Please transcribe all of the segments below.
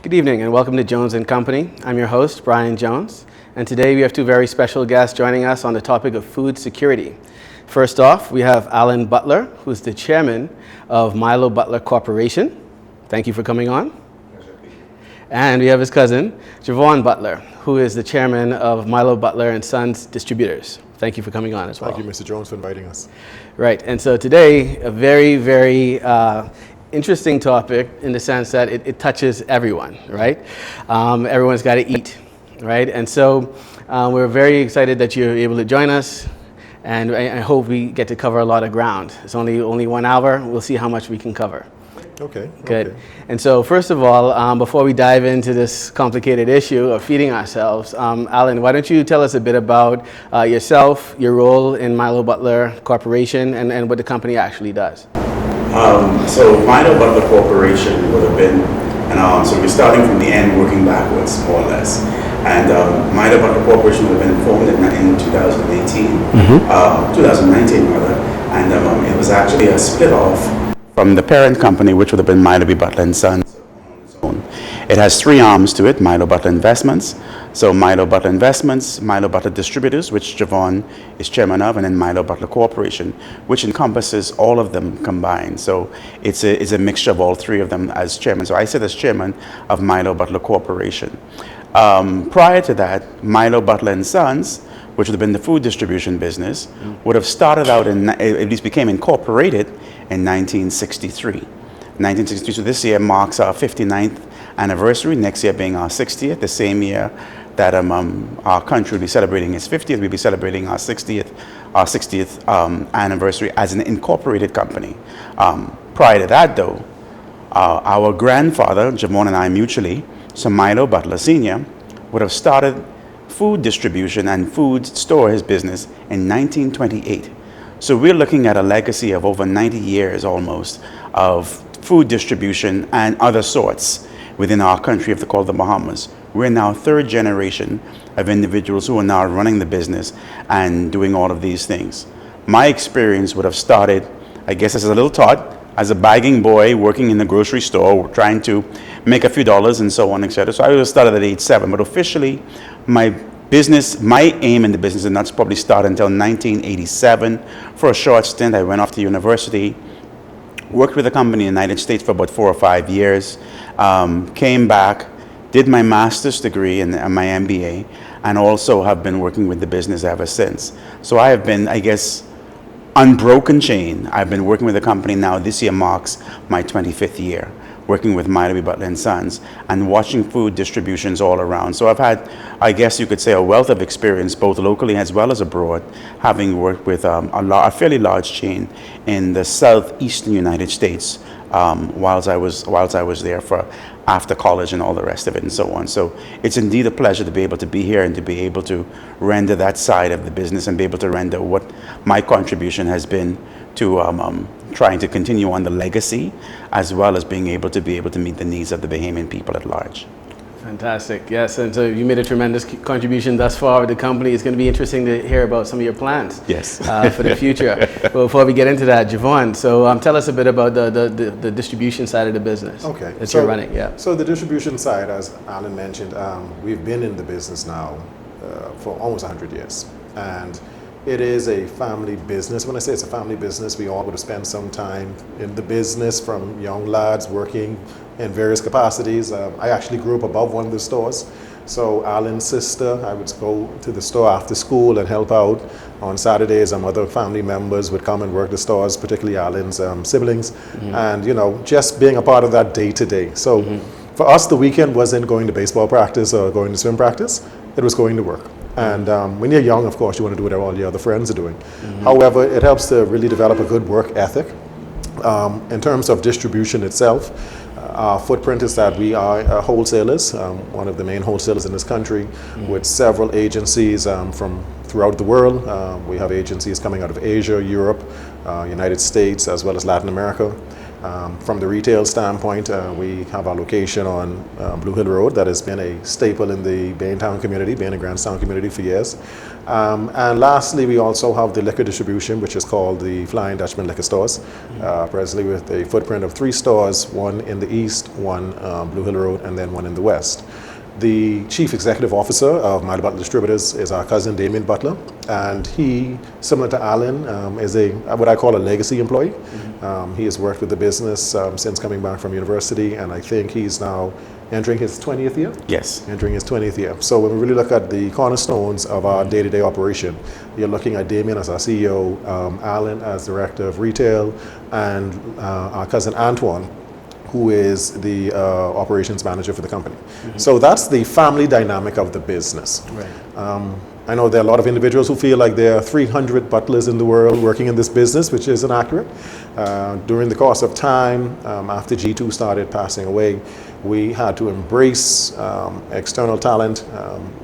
Good evening and welcome to Jones & Company. I'm your host, Brian Jones, and today we have two very special guests joining us on the topic of food security. First off, we have Allan Butler, who's the chairman of Milo Butler Corporation. Thank you for coming on. And we have his cousin, Jevon Butler, who is the chairman of Milo Butler and Sons Distributors. Thank you for coming on as well. Thank you, Mr. Jones, for inviting us. Right, and so today, a very interesting topic in the sense that it touches everyone, right? Everyone's got to eat, right? And so we're very excited that you're able to join us, and I hope we get to cover a lot of ground. It's only 1 hour. We'll see how much we can cover. Okay. Good. Okay. And so first of all, before we dive into this complicated issue of feeding ourselves, Allan, why don't you tell us a bit about yourself, your role in Milo Butler Corporation, and what the company actually does? So Milo Butler Corporation would have been, so we're starting from the end, working backwards, more or less. And Milo Butler Corporation would have been formed in 2018, 2019 rather, and it was actually a split off from the parent company, which would have been Milo B. Butler and Sons. It has three arms to it: Milo Butler Investments, so Milo Butler Investments, Milo Butler Distributors, which Jevon is chairman of, and then Milo Butler Corporation, which encompasses all of them combined. So it's a mixture of all three of them as chairman. So I sit as chairman of Milo Butler Corporation. Prior to that, Milo Butler and Sons, which would have been the food distribution business, would have started out at least became incorporated in 1963. 1963, so this year marks our 59th anniversary, next year being our 60th, the same year that our country will be celebrating its 50th, we'll be celebrating our 60th anniversary as an incorporated company. Prior to that though, our grandfather, Jevon and I mutually, so Milo Butler Sr., would have started food distribution and food store his business in 1928. So we're looking at a legacy of over 90 years almost of food distribution and other sorts within our country called the Bahamas. We're now third generation of individuals who are now running the business and doing all of these things. My experience would have started, I guess as a little tot, as a bagging boy working in the grocery store, trying to make a few dollars and so on, etc. So I would have started at age 7, but officially my aim in the business did not probably start until 1987. For a short stint, I went off to university, worked with a company in the United States for about 4 or 5 years, came back, did my master's degree and my MBA, and also have been working with the business ever since. So I have been, I guess, unbroken chain. I've been working with the company now. This year marks my 25th year, working with Milo B. Butler and Sons and watching food distributions all around. So I've had, I guess you could say, a wealth of experience both locally as well as abroad, having worked with a fairly large chain in the southeastern United States whilst I was there for after college and all the rest of it and so on. So it's indeed a pleasure to be able to be here and to be able to render that side of the business and be able to render what my contribution has been to trying to continue on the legacy, as well as being able to meet the needs of the Bahamian people at large. Fantastic. Yes, and so you made a tremendous contribution thus far with the company. It's going to be interesting to hear about some of your plans. Yes. For the future. But before we get into that, Jevon, so tell us a bit about the distribution side of the business. Okay. That you're running. Yeah. So the distribution side, as Allan mentioned, we've been in the business now for almost 100 years, and it is a family business. When I say it's a family business, we all would have spent some time in the business, from young lads working in various capacities. I actually grew up above one of the stores. So Allan's sister, I would go to the store after school and help out. On Saturdays, other family members would come and work the stores, particularly Allan's siblings. And, just being a part of that day to day. So for us, the weekend wasn't going to baseball practice or going to swim practice. It was going to work. And when you're young, of course, you want to do what all your other friends are doing. However, it helps to really develop a good work ethic. In terms of distribution itself, our footprint is that we are wholesalers, one of the main wholesalers in this country, with several agencies from throughout the world. We have agencies coming out of Asia, Europe, United States, as well as Latin America. From the retail standpoint, we have our location on Blue Hill Road that has been a staple in the Baintown community, Bain and Grandstown community for years. And lastly, we also have the liquor distribution, which is called the Flying Dutchman Liquor Stores, presently with a footprint of 3 stores, one in the east, one Blue Hill Road, and then one in the west. The Chief Executive Officer of Mild Butler Distributors is our cousin Damien Butler, and he, similar to Allan, is what I call a legacy employee. He has worked with the business since coming back from university, and I think he's now entering his 20th year? Yes. Entering his 20th year. So when we really look at the cornerstones of our day-to-day operation, you're looking at Damien as our CEO, Allan as Director of Retail, and our cousin Antoine, who is the operations manager for the company. So that's the family dynamic of the business. Right. I know there are a lot of individuals who feel like there are 300 butlers in the world working in this business, which is inaccurate. During the course of time, after G2 started passing away, we had to embrace external talent,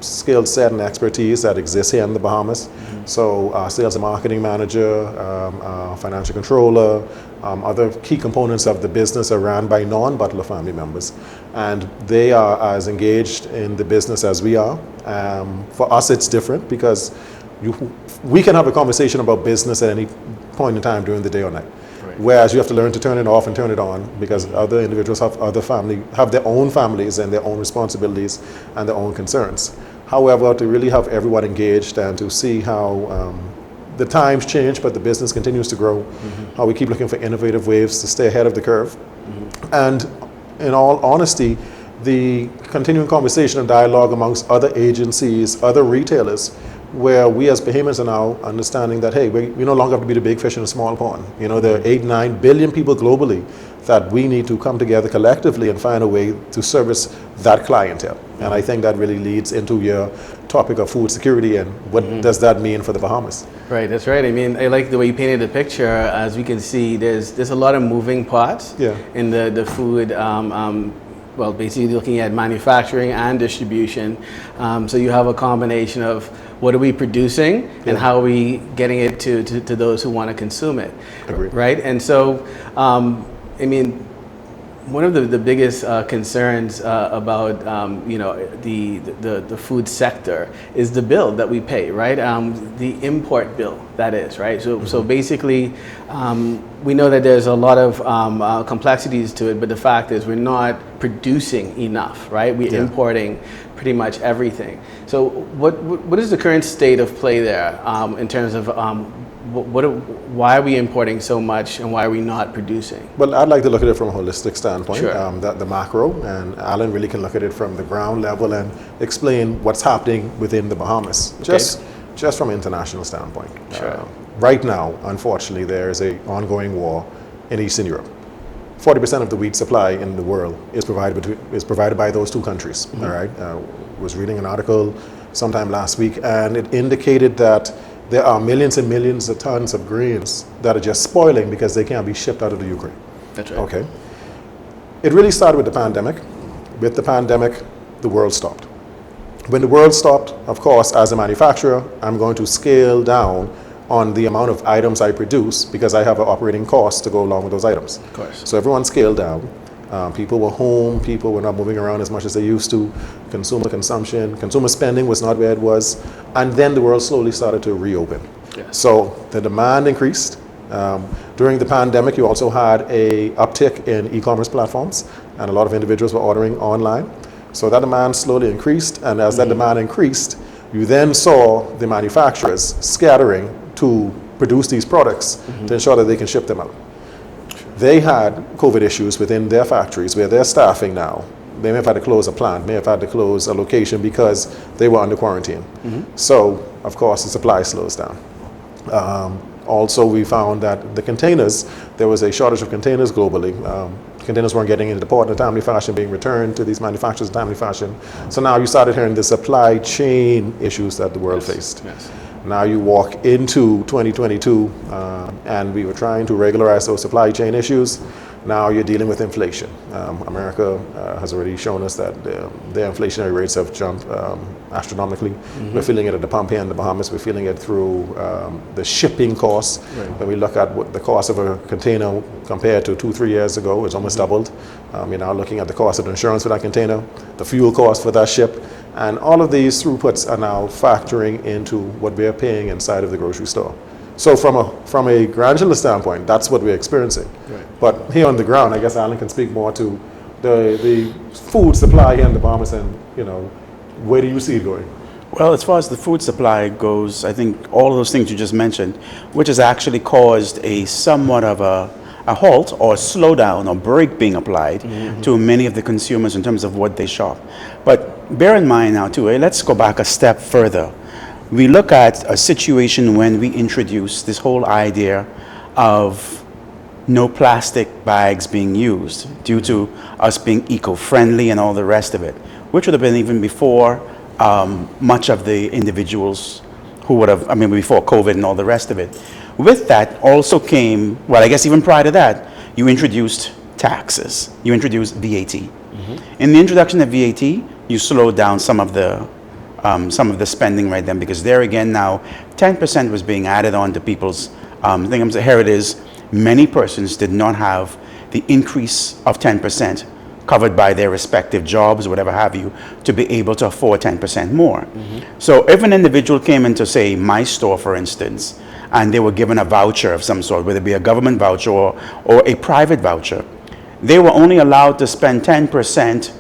skill set and expertise that exists here in the Bahamas. So our sales and marketing manager, our financial controller, other key components of the business are run by non-Butler family members. And they are as engaged in the business as we are. For us, it's different because we can have a conversation about business at any point in time during the day or night. Right. Whereas you have to learn to turn it off and turn it on because other individuals have their own families and their own responsibilities and their own concerns. However, to really have everyone engaged and to see how the times change, but the business continues to grow, how we keep looking for innovative ways to stay ahead of the curve. And in all honesty, the continuing conversation and dialogue amongst other agencies, other retailers, where we as Bahamians are now understanding that, hey, we no longer have to be the big fish in a small pond. You know, there are 8-9 billion people globally that we need to come together collectively and find a way to service that clientele. And I think that really leads into your topic of food security and what does that mean for the Bahamas. Right, that's right. I mean, I like the way you painted the picture. As we can see, there's a lot of moving parts in the food. Well, basically looking at manufacturing and distribution. So you have a combination of what are we producing and how are we getting it to those who want to consume it. Agreed. Right? And so, I mean, one of the biggest concerns about the food sector is the bill that we pay, right? The import bill, that is, right? So basically, we know that there's a lot of complexities to it, but the fact is we're not producing enough, right? We're importing pretty much everything. So what is the current state of play there in terms of why are we importing so much and why are we not producing? Well, I'd like to look at it from a holistic standpoint, Sure. the macro, and Allan really can look at it from the ground level and explain what's happening within the Bahamas, just from an international standpoint. Sure. Right now, unfortunately, there is an ongoing war in Eastern Europe. 40% of the wheat supply in the world is provided by those two countries. All right, was reading an article sometime last week, and it indicated that there are millions and millions of tons of grains that are just spoiling because they can't be shipped out of the Ukraine. That's right. Okay. It really started with the pandemic. With the pandemic, the world stopped. When the world stopped, of course, as a manufacturer, I'm going to scale down on the amount of items I produce because I have an operating cost to go along with those items. Of course. So everyone scaled down. People were home, people were not moving around as much as they used to. Consumer spending was not where it was. And then the world slowly started to reopen. Yes. So the demand increased. During the pandemic, you also had a uptick in e-commerce platforms, and a lot of individuals were ordering online. So that demand slowly increased, and as that demand increased, you then saw the manufacturers scattering to produce these products to ensure that they can ship them out. They had COVID issues within their factories where they're staffing now. They may have had to close a plant, may have had to close a location because they were under quarantine. So, of course, the supply slows down. Also, we found that the containers, there was a shortage of containers globally. Containers weren't getting into the port in a timely fashion, being returned to these manufacturers in a timely fashion. So now you started hearing the supply chain issues that the world faced. Yes. Now you walk into 2022, and we were trying to regularize those supply chain issues. Now you're dealing with inflation. America has already shown us that their inflationary rates have jumped astronomically. We're feeling it at the pump here in the Bahamas. We're feeling it through the shipping costs. When we look at what the cost of a container compared to 2-3 years ago, it's almost doubled. You're now looking at the cost of the insurance for that container, the fuel cost for that ship, and all of these throughputs are now factoring into what we're paying inside of the grocery store. So from a granular standpoint, that's what we're experiencing. Right. But here on the ground, I guess Allan can speak more to the food supply here in the Bahamas, and where do you see it going? Well, as far as the food supply goes, I think all of those things you just mentioned, which has actually caused a somewhat of a halt or a slowdown or break being applied to many of the consumers in terms of what they shop. But bear in mind now too, let's go back a step further. We look at a situation when we introduced this whole idea of no plastic bags being used due to us being eco-friendly and all the rest of it, which would have been even before much of the individuals who would have, before COVID and all the rest of it. With that also came, well, I guess even prior to that, you introduced taxes. You introduced VAT. In the introduction of VAT, you slowed down some of the spending right then, because there again now 10% was being added on to people's things. Here it is, many persons did not have the increase of 10% covered by their respective jobs or whatever have you to be able to afford 10% more. So if an individual came into, say, my store for instance, and they were given a voucher of some sort, whether it be a government voucher or a private voucher, they were only allowed to spend 10%.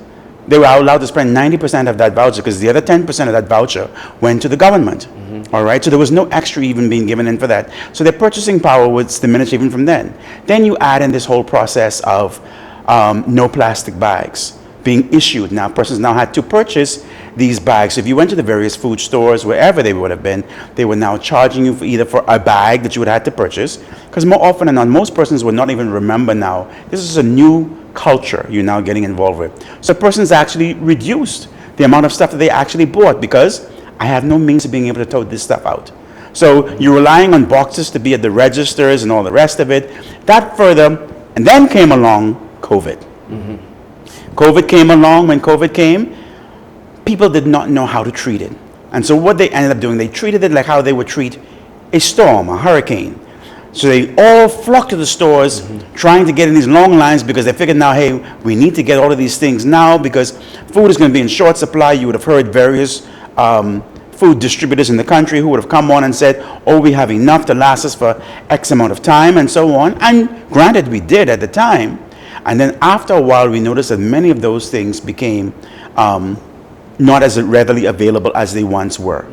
They were allowed to spend 90% of that voucher, because the other 10% of that voucher went to the government. All right, so there was no extra even being given in for that. So their purchasing power was diminished even from then. Then you add in this whole process of no plastic bags being issued. Now persons now had to purchase these bags. If you went to the various food stores, wherever they would have been, they were now charging you for either for a bag that you would have to purchase, because more often than not, most persons would not even remember now. This is a new culture you're now getting involved with. So persons actually reduced the amount of stuff that they actually bought, because I have no means of being able to tote this stuff out. So you're relying on boxes to be at the registers and all the rest of it. That further, and then came along COVID. COVID came along. When COVID came, people did not know how to treat it. And so what they ended up doing, they treated it like how they would treat a storm, a hurricane. So they all flocked to the stores trying to get in these long lines, because they figured now, hey, we need to get all of these things now because food is going to be in short supply. You would have heard various food distributors in the country who would have come on and said, oh, we have enough to last us for X amount of time and so on. And granted, we did at the time. And then after a while, we noticed that many of those things became not as readily available as they once were.